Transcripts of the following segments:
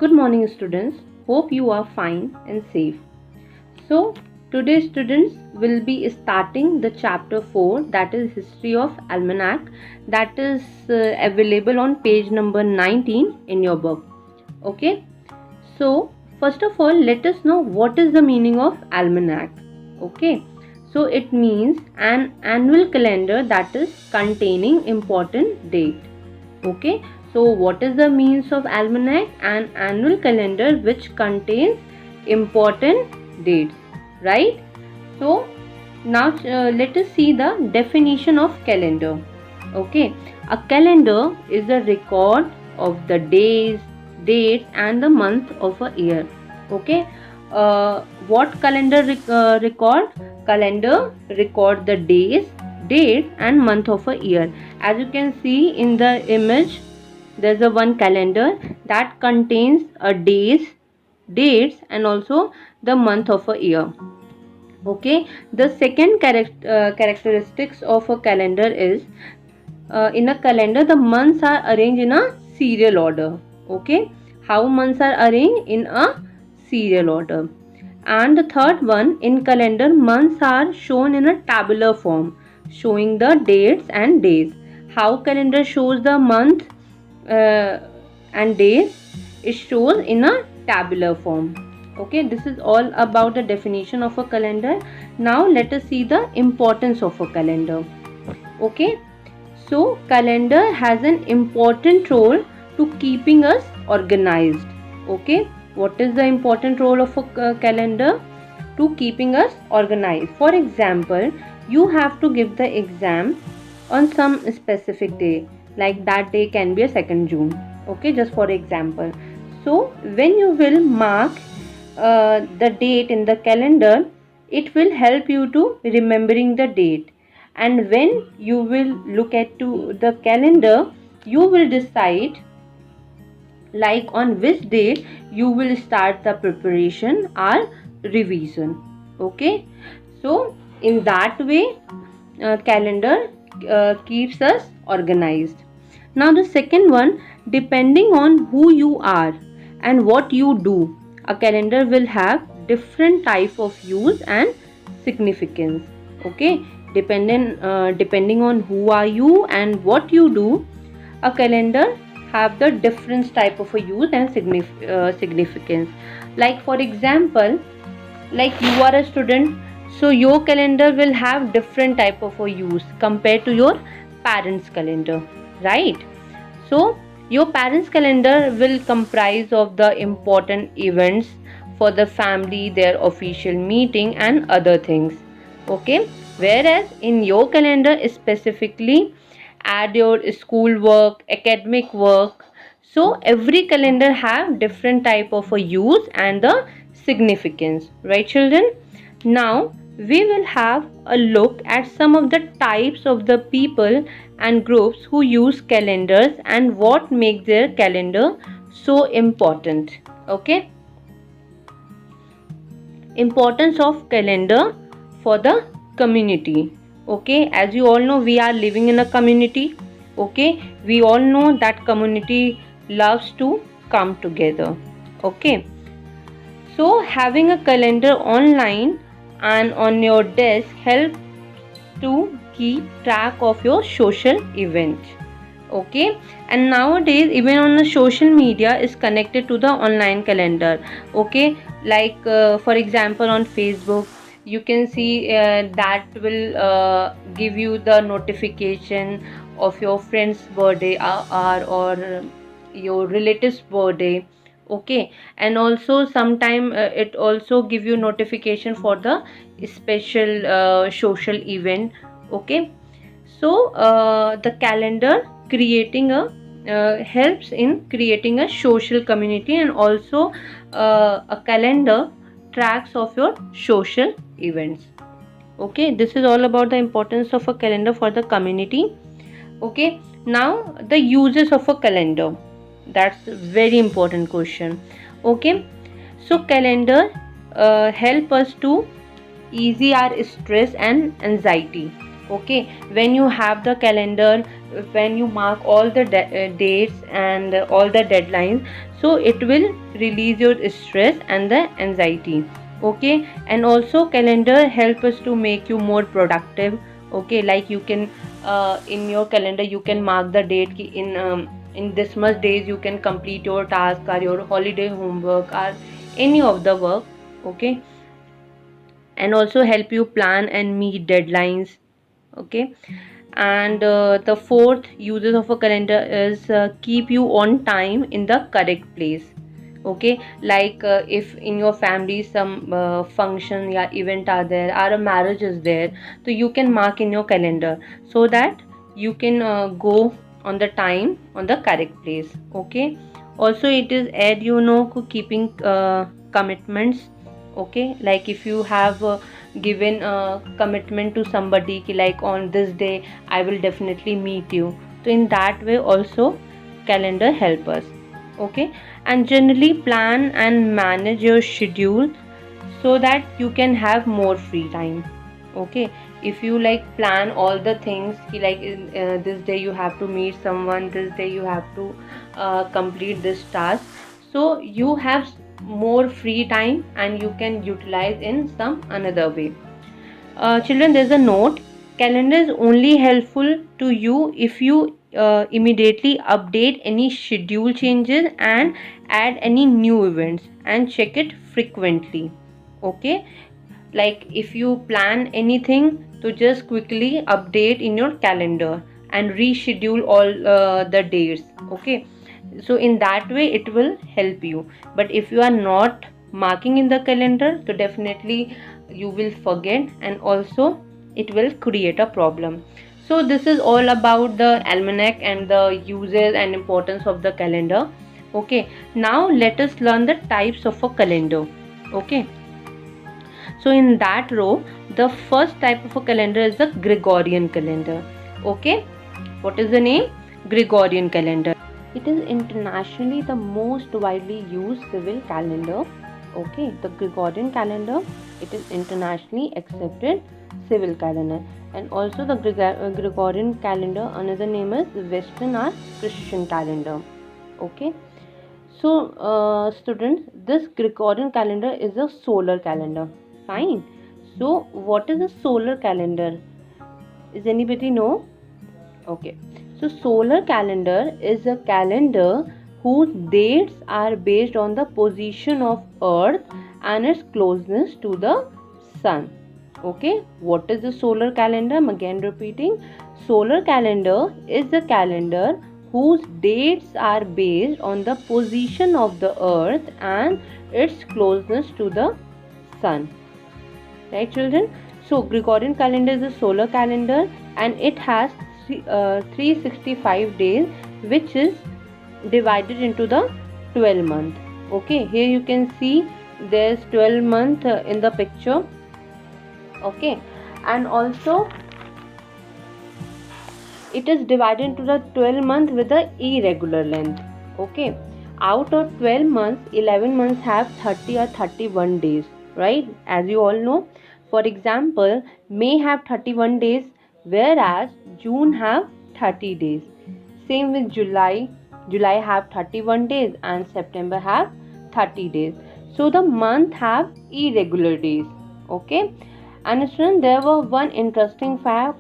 Good morning, students. Hope you are fine and safe. So, today, students will be starting the chapter 4, that is History of Almanac, that is available on page number 19 in your book. Okay. So, first of all, let us know what is the meaning of almanac. Okay. So, it means an annual calendar that is containing important date. Okay. So, what is the means of almanac? An annual calendar which contains important dates, right? So, now let us see the definition of calendar. Okay, a calendar is a record of the days, dates, and the month of a year. Okay, what calendar record? Calendar record the days, dates, and month of a year. As you can see in the image, there's a one calendar that contains a dates and also the month of a year. Okay, the second characteristics of a calendar is in a calendar the months are arranged in a serial order. Okay, how months are arranged in a serial order. And the third one, in calendar months are shown in a tabular form, showing the dates and days. How calendar shows the month and days? It shows in a tabular form. Okay, this is all about the definition of a calendar. Now let us see the importance of a calendar. Okay, so calendar has an important role to keeping us organized. Okay, what is the important role of a calendar? To keeping us organized. For example, you have to give the exam on some specific day, like that day can be a 2nd June. Okay, just for example. So when you will mark the date in the calendar, it will help you to remembering the date. And when you will look at to the calendar, you will decide like on which date you will start the preparation or revision. Okay, so in that way calendar keeps us organized. Now the second one, depending on who you are and what you do, a calendar will have different type of use and significance. Okay, depending on who are you and what you do, a calendar have the different type of a use and significance. Like for example, like you are a student, so your calendar will have different type of a use compared to your parents calendar, right? So your parents calendar will comprise of the important events for the family, their official meeting and other things. Okay, whereas in your calendar specifically add your school work, academic work. So every calendar have different type of a use and the significance, right children? Now we will have a look at some of the types of the people and groups who use calendars and what makes their calendar so important. Okay, importance of calendar for the community. Okay, as you all know, we are living in a community. Okay, we all know that community loves to come together. Okay, so having a calendar online and on your desk helps to keep track of your social event. Okay, and nowadays even on the social media is connected to the online calendar. Okay, like for example on Facebook you can see that will give you the notification of your friend's birthday or your relative's birthday. Okay, and also sometime it also give you notification for the special social event. Okay, so the calendar creating a helps in creating a social community, and also a calendar tracks of your social events. Okay, this is all about the importance of a calendar for the community. Okay, now the uses of a calendar, that's a very important question. Okay, so calendar help us to ease our stress and anxiety. Okay, when you have the calendar when you mark all the dates and all the deadlines, so it will release your stress and the anxiety. Okay, and also calendar help us to make you more productive. Okay, like you can in your calendar you can mark the date ki in this much days you can complete your task or your holiday homework or any of the work. Okay, and also help you plan and meet deadlines. Okay, and the fourth uses of a calendar is keep you on time in the correct place. Okay, like if in your family some function or event are there or a marriage is there, so you can mark in your calendar so that you can go on the time on the correct place. Okay, also it is add keeping commitments. Okay, like if you have given a commitment to somebody ki like on this day I will definitely meet you, so in that way also calendar help us. Okay, and generally plan and manage your schedule so that you can have more free time. Okay, if you like plan all the things ki like this day you have to meet someone, this day you have to complete this task, so you have more free time and you can utilize in some another way. Children, there's a note. Calendar is only helpful to you if you immediately update any schedule changes and add any new events and check it frequently. Okay, like if you plan anything to just quickly update in your calendar and reschedule all the dates. Okay, so in that way it will help you, but if you are not marking in the calendar, so definitely you will forget and also it will create a problem. So this is all about the almanac and the uses and importance of the calendar. Okay, now let us learn the types of a calendar. Okay, so in that row the first type of a calendar is the Gregorian calendar. Okay, what is the name? Gregorian calendar. It is internationally the most widely used civil calendar. Okay, the Gregorian calendar, it is internationally accepted civil calendar. And also the Gregorian calendar, another name is Western or Christian calendar. Okay, so students, this Gregorian calendar is a solar calendar. Fine. So what is a solar calendar? Is anybody know? Okay, so solar calendar is a calendar whose dates are based on the position of Earth and its closeness to the Sun. Okay, what is the solar calendar? I'm again repeating. Solar calendar is a calendar whose dates are based on the position of the Earth and its closeness to the Sun. Right, children? So Gregorian calendar is a solar calendar and it has 365 days, which is divided into the 12 month. Okay, here you can see there's 12 month in the picture. Okay, and also it is divided into the 12 month with the irregular length. Okay, out of 12 months, 11 months have 30 or 31 days, right? As you all know, for example, May have 31 days, whereas June have 30 days. Same with July. July have 31 days and September have 30 days. So the month have irregular days. Okay, and student, there was one interesting fact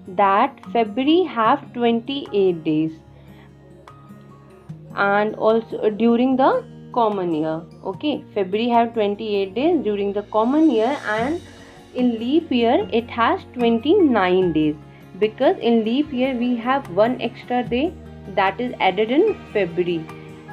that February have 28 days and also during the common year. Okay, February have 28 days during the common year, and in leap year it has 29 days, because in leap year we have one extra day that is added in February,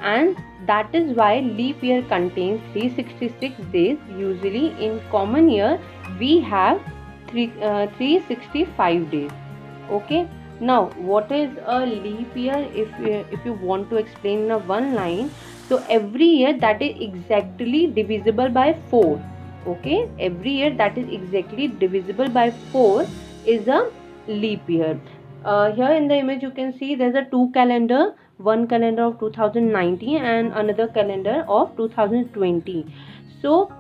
and that is why leap year contains 366 days. Usually in common year we have 365 days. Okay, now what is a leap year? If you want to explain in a one line, so every year that is exactly divisible by 4. Okay, every year that is exactly divisible by 4 is a leap year. Here in the image you can see there's a two calendar, one calendar of 2019 and another calendar of 2020. So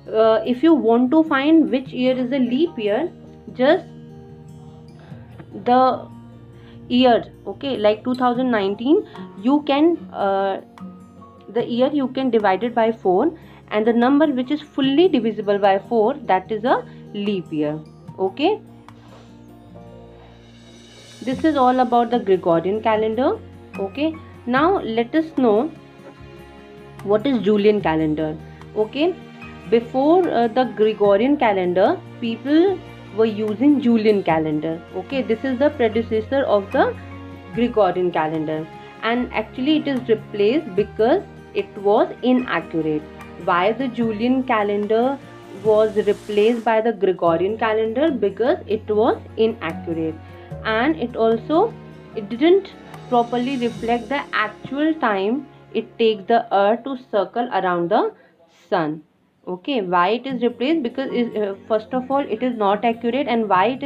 if you want to find which year is a leap year, just the year, okay, like 2019, you can the year you can divide it by 4, and the number which is fully divisible by 4, that is a leap year. Okay, this is all about the Gregorian calendar. Okay, now let us know what is Julian calendar. Okay, before the Gregorian calendar, people were using Julian calendar. Okay, this is the predecessor of the Gregorian calendar, and actually it is replaced because it was inaccurate. Why the Julian calendar was replaced by the Gregorian calendar? Because it was inaccurate, and it didn't properly reflect the actual time it takes the earth to circle around the sun. Okay, why it is replaced? Because first of all, it is not accurate. And why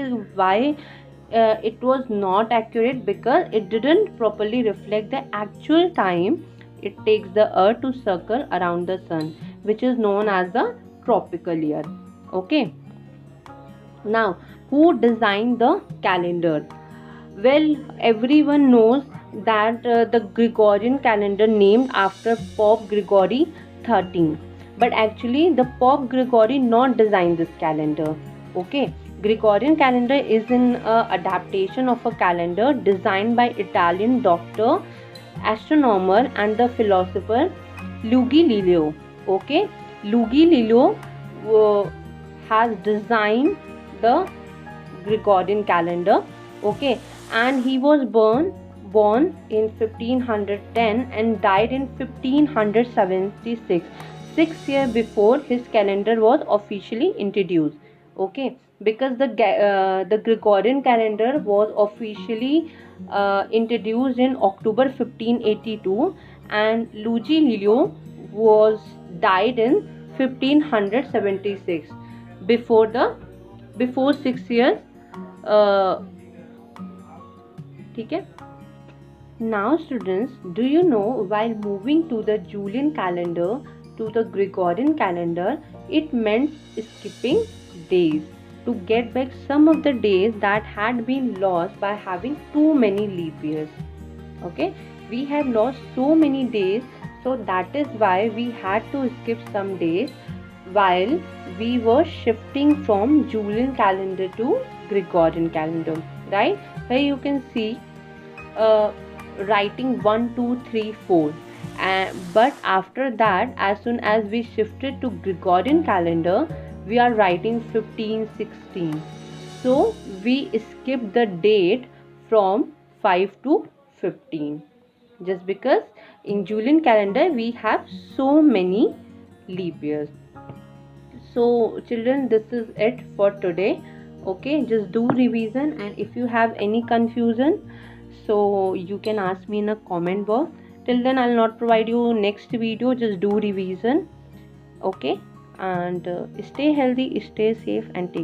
it was not accurate? Because it didn't properly reflect the actual time it takes the earth to circle around the sun, which is known as the tropical year. Okay, now who designed the calendar? Well, everyone knows that the Gregorian calendar named after Pope Gregory 13, but actually the Pope Gregory not designed this calendar. Okay, Gregorian calendar is an adaptation of a calendar designed by Italian doctor, astronomer and the philosopher Luigi Galileo. Okay, Luigi Galileo has designed the Gregorian calendar. Okay, and he was born in 1510 and died in 1576, 6 years before his calendar was officially introduced. Okay, because the Gregorian calendar was officially introduced in October 1582, and Luigi Galileo was died in 1576, before 6 years. ठीक है. Now students, do you know while moving to the Julian calendar to the Gregorian calendar, it meant skipping days to get back some of the days that had been lost by having too many leap years. Okay, we have lost so many days, so that is why we had to skip some days while we were shifting from Julian calendar to Gregorian calendar. Right, here you can see writing 1 2 3 4, but after that, as soon as we shifted to Gregorian calendar, we are writing 15 16. So we skipped the date from 5 to 15, just because in Julian calendar we have so many leap years. So children, this is it for today. Okay, just do revision, and if you have any confusion, so you can ask me in a comment box. Till then, I'll not provide you next video. Just do revision. Okay, and stay healthy, stay safe, and take